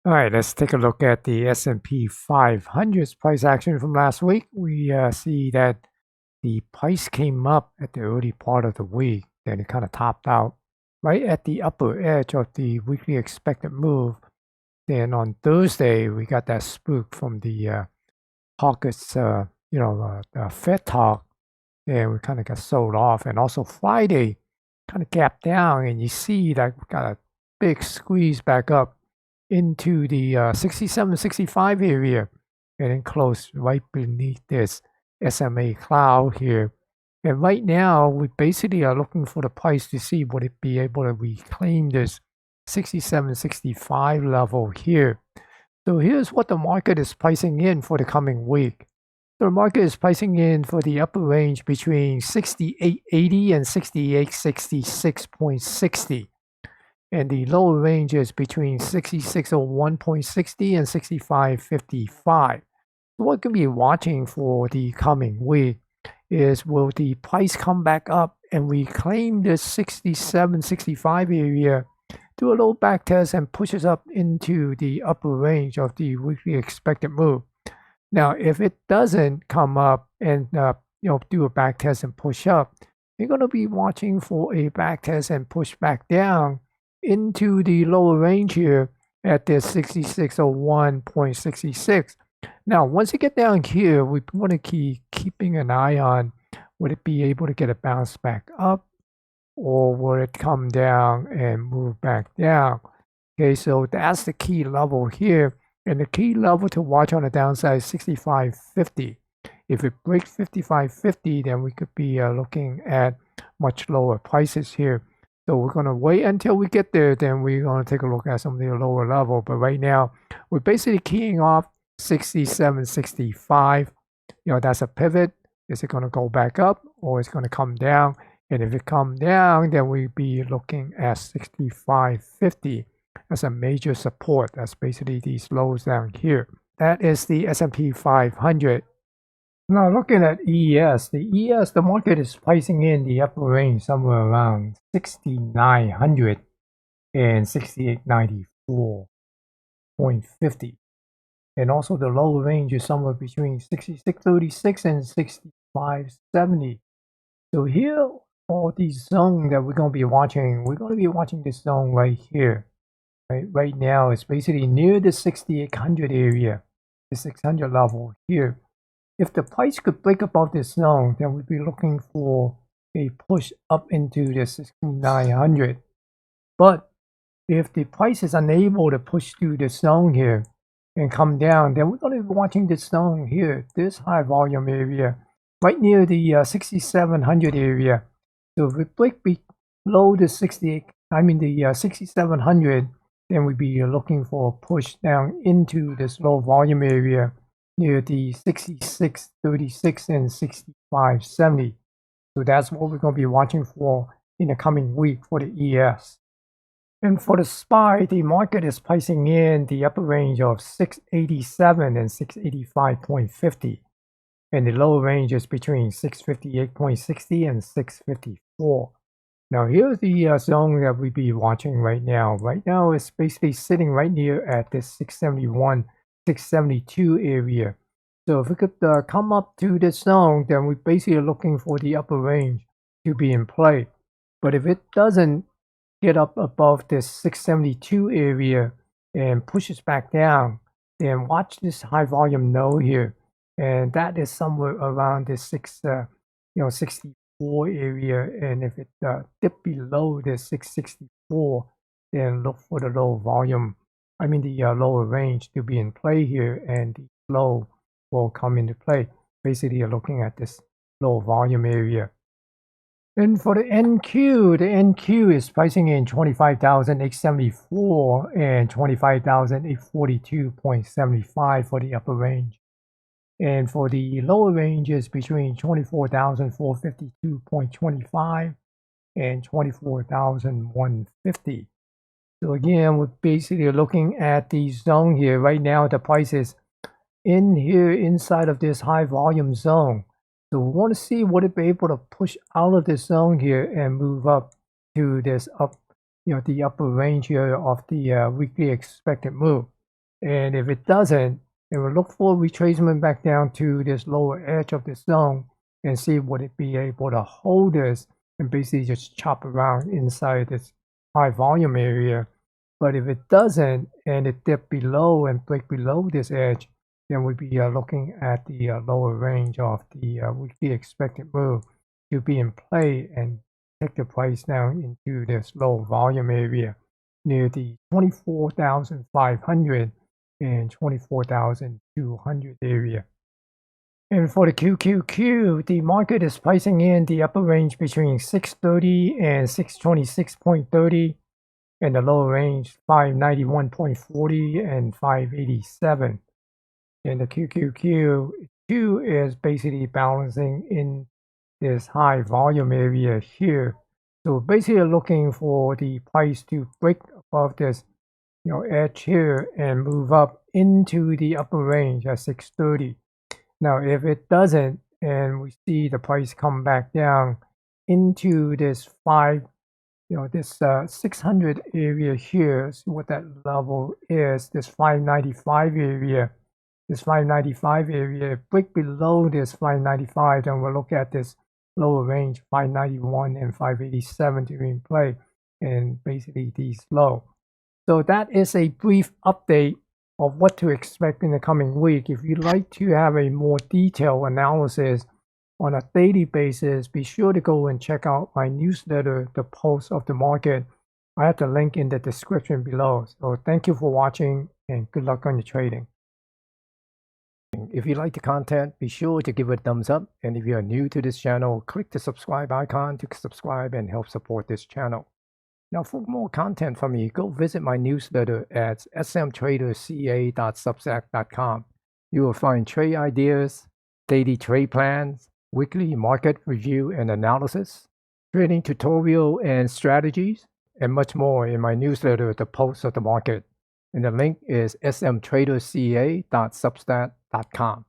All right, let's take a look at the S&P 500's price action from last week. We see that the price came up at the early part of the week, then it kind of topped out right at the upper edge of the weekly expected move. Then on Thursday, we got that spook from the hawkish, Fed talk, and we kind of got sold off. And also Friday, kind of gapped down, and you see that we got a big squeeze back up into the 67, 65 area, and then close right beneath this SMA cloud here. And right now, we basically are looking for the price to see would it be able to reclaim this 67, 65 level here. So here's what the market is pricing in for the coming week. The market is pricing in for the upper range between 68.80 and 68.66.60. And the lower range is between 6601.60 and 65.55. So what can be watching for the coming week is will the price come back up and reclaim the 67, 65 area, do a little back test and pushes up into the upper range of the weekly expected move. Now, if it doesn't come up and do a back test and push up, you're going to be watching for a back test and push back down into the lower range here at this 6601.66. Now, once you get down here, we want to keep keeping an eye on would it be able to get a bounce back up or will it come down and move back down? Okay, so that's the key level here. And the key level to watch on the downside is 65.50. If it breaks 55.50, then we could be looking at much lower prices here. So we're going to wait until we get there, then we're going to take a look at some of the lower level. But right now, we're basically keying off 67.65. That's a pivot. Is it going to go back up or is it going to come down? And if it comes down, then we'd be looking at 65.50 as a major support. That's basically these lows down here. That is the S&P 500. Now looking at ES, the market is pricing in the upper range somewhere around 6,900 and 68.94.50. And also the lower range is somewhere between 66.36 and 65.70. So here for the zone that we're going to be watching, this zone right here. Right now, it's basically near the 6,800 area, the 600 level here. If the price could break above this zone, then we'd be looking for a push up into the 6,900. But if the price is unable to push through this zone here and come down, then we're going to be watching this zone here, this high volume area, right near the 6,700 area. So if we break below the 6,700, then we'd be looking for a push down into this low volume area near the 66.36 and 65.70. So that's what we're going to be watching for in the coming week for the ES. And for the SPY, the market is pricing in the upper range of 687 and 685.50. And the lower range is between 658.60 and 654. Now here's the zone that we'll be watching right now. Right now it's basically sitting right near at this 671, 672 area. So if we could come up to this zone, then we're basically looking for the upper range to be in play. But if it doesn't get up above this 672 area and pushes back down, then watch this high volume node here. And that is somewhere around this 64 area, and if it dip below the 664, then look for the low volume, the lower range to be in play here, and the low will come into play. Basically, you're looking at this low volume area. And for the NQ is pricing in 25,874 and 25,842.75 for the upper range. And for the lower ranges between 24,452.25 and 24,150. So again, we're basically looking at the zone here. Right now, the price is in here inside of this high volume zone. So we want to see would it be able to push out of this zone here and move up to this the upper range here of the weekly expected move. And if it doesn't, then we'll look for retracement back down to this lower edge of the zone and see would it be able to hold this and basically just chop around inside this high volume area. But if it doesn't and it dip below and break below this edge, then we'd be looking at the lower range of the weekly expected move to be in play and take the price down into this low volume area near the 24,500 and 24,200 area. And for the QQQ, the market is pricing in the upper range between 630 and 626.30 and the lower range 591.40 and 587. And the QQQ2 is basically balancing in this high volume area here. So basically looking for the price to break above this edge here and move up into the upper range at 630. Now if it doesn't and we see the price come back down into this 600 area here, see what that level is, this 595 area. This 595 area, break below this 595, then we'll look at this lower range 591 and 587 to be in play, and basically these low. So that is a brief update of what to expect in the coming week. If you'd like to have a more detailed analysis on a daily basis, be sure to go and check out my newsletter, The Pulse of the Market. I have the link in the description below. So thank you for watching and good luck on your trading. If you like the content, be sure to give it a thumbs up. And if you are new to this channel, click the subscribe icon to subscribe and help support this channel. Now, for more content from me, go visit my newsletter at smtraderCA.substack.com. You will find trade ideas, daily trade plans, weekly market review and analysis, trading tutorial and strategies, and much more in my newsletter, The Pulse of the Market. And the link is smtraderCA.substack.com.